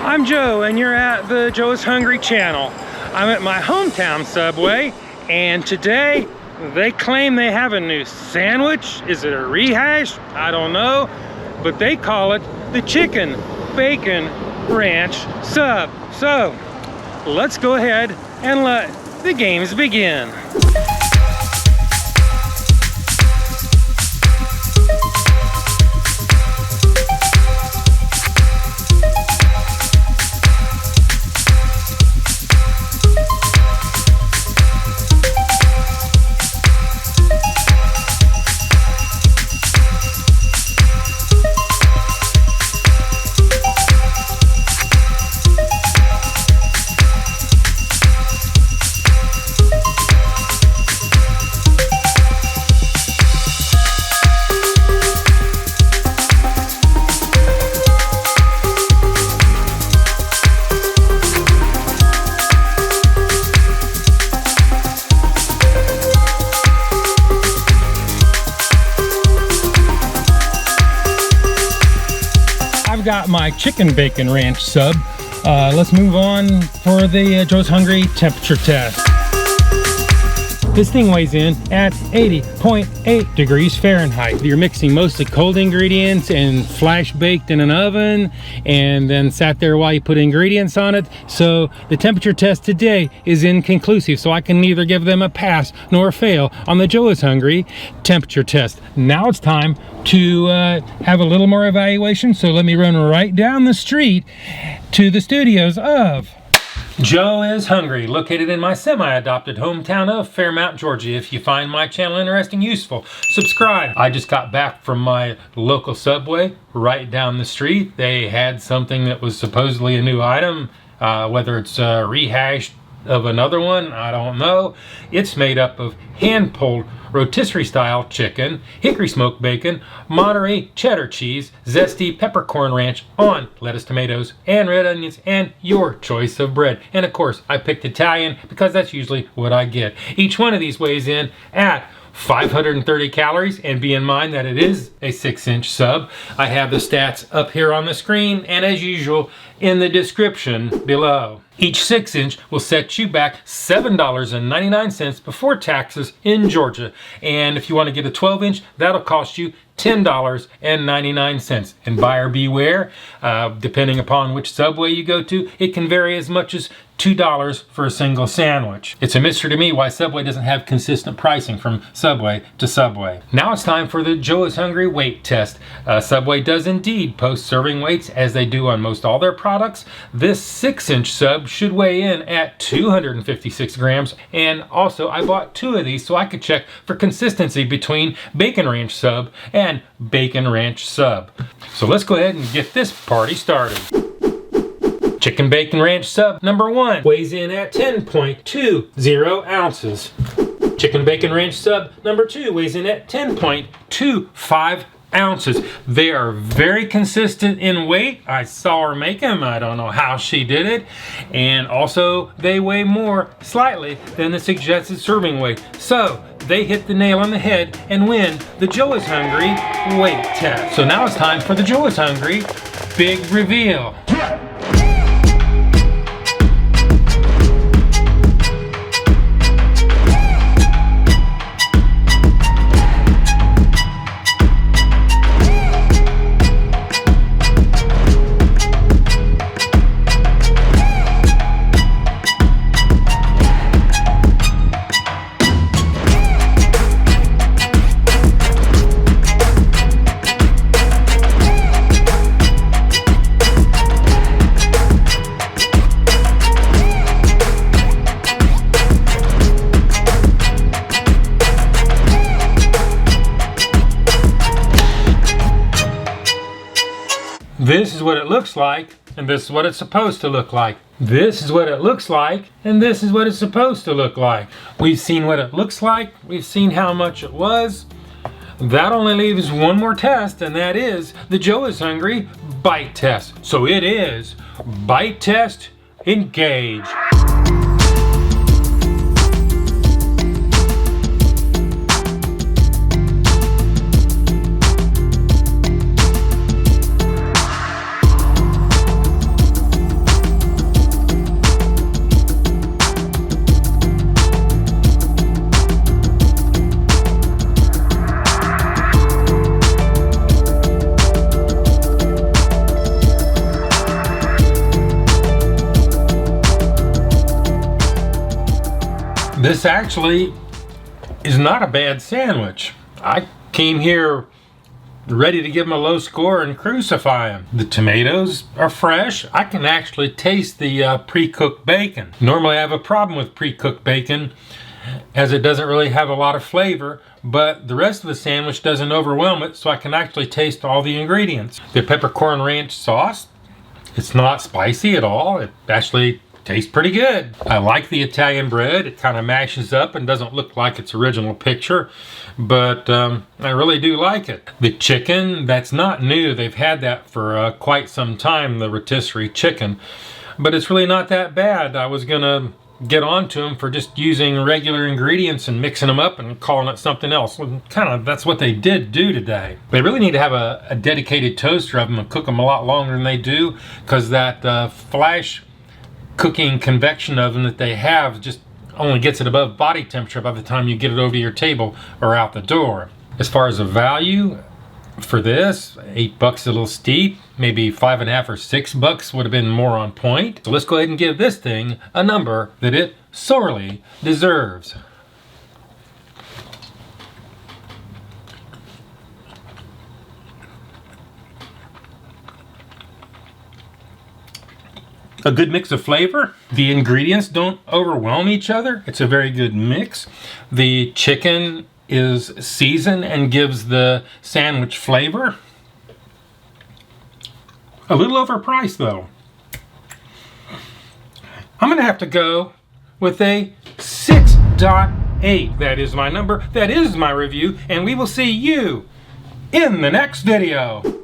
I'm Joe, and you're at the Joe is Hungry channel. I'm at my hometown Subway, and today they claim they have a new sandwich. Is it a rehash? I don't know, but they call it the Chicken Bacon Ranch Sub. So let's go ahead and let the games begin. Got my chicken bacon ranch sub. Let's move on for the Joe's Hungry temperature test. This thing weighs in at 80.8 degrees Fahrenheit. You're mixing mostly cold ingredients and flash baked in an oven and then sat there while you put ingredients on it. So the temperature test today is inconclusive, so I can neither give them a pass nor a fail on the Joe is Hungry temperature test. Now it's time to have a little more evaluation, so let me run right down the street to the studios of Joe is Hungry, located in my semi-adopted hometown of Fairmount, Georgia. If you find my channel interesting, useful, subscribe. I just got back from my local Subway right down the street. They had something that was supposedly a new item, whether it's rehashed of another one, I don't know. It's made up of hand-pulled rotisserie-style chicken, hickory-smoked bacon, Monterey cheddar cheese, zesty peppercorn ranch on lettuce, tomatoes, and red onions, and your choice of bread. And of course, I picked Italian because that's usually what I get. Each one of these weighs in at 530 calories, and be in mind that it is a 6-inch sub. I have the stats up here on the screen and as usual in the description below. Each 6-inch will set you back $7.99 before taxes in Georgia. And if you want to get a 12-inch, that'll cost you $10.99. And buyer beware, depending upon which Subway you go to, it can vary as much as $2 for a single sandwich. It's a mystery to me why Subway doesn't have consistent pricing from Subway to Subway. Now it's time for the Joe is Hungry weight test. Subway does indeed post serving weights as they do on most all their products. This 6-inch sub should weigh in at 256 grams. And also I bought 2 of these so I could check for consistency between Bacon Ranch sub and Bacon Ranch sub. So let's go ahead and get this party started. Chicken Bacon Ranch sub number 1 weighs in at 10.20 ounces. Chicken Bacon Ranch sub number 2 weighs in at 10.25 ounces. They are very consistent in weight. I saw her make them. I don't know how she did it. And also they weigh more slightly than the suggested serving weight. So they hit the nail on the head and win the Joe is Hungry weight test. So now it's time for the Joe is Hungry big reveal. This is what it looks like, and this is what it's supposed to look like. This is what it looks like, and this is what it's supposed to look like. We've seen what it looks like. We've seen how much it was. That only leaves one more test, and that is the Joe is Hungry bite test. So it is bite test, engage. This actually is not a bad sandwich. I came here ready to give them a low score and crucify them. The tomatoes are fresh. I can actually taste the pre-cooked bacon. Normally I have a problem with pre-cooked bacon as it doesn't really have a lot of flavor, but the rest of the sandwich doesn't overwhelm it, so I can actually taste all the ingredients. The peppercorn ranch sauce, it's not spicy at all. It actually tastes pretty good. I like the Italian bread. It kind of mashes up and doesn't look like its original picture, but I really do like it. The chicken, that's not new. They've had that for quite some time, the rotisserie chicken, but it's really not that bad. I was gonna get on to them for just using regular ingredients and mixing them up and calling it something else. Kind of, that's what they did do today. They really need to have a dedicated toaster of them and cook them a lot longer than they do, because that flash cooking convection oven that they have just only gets it above body temperature by the time you get it over to your table or out the door. As far as the value for this, $8 is a little steep. Maybe $5.50 or $6 would have been more on point. So let's go ahead and give this thing a number that it sorely deserves. A good mix of flavor. The ingredients don't overwhelm each other. It's a very good mix. The chicken is seasoned and gives the sandwich flavor. A little overpriced though. I'm gonna have to go with a 6.8. That is my number, that is my review, and we will see you in the next video.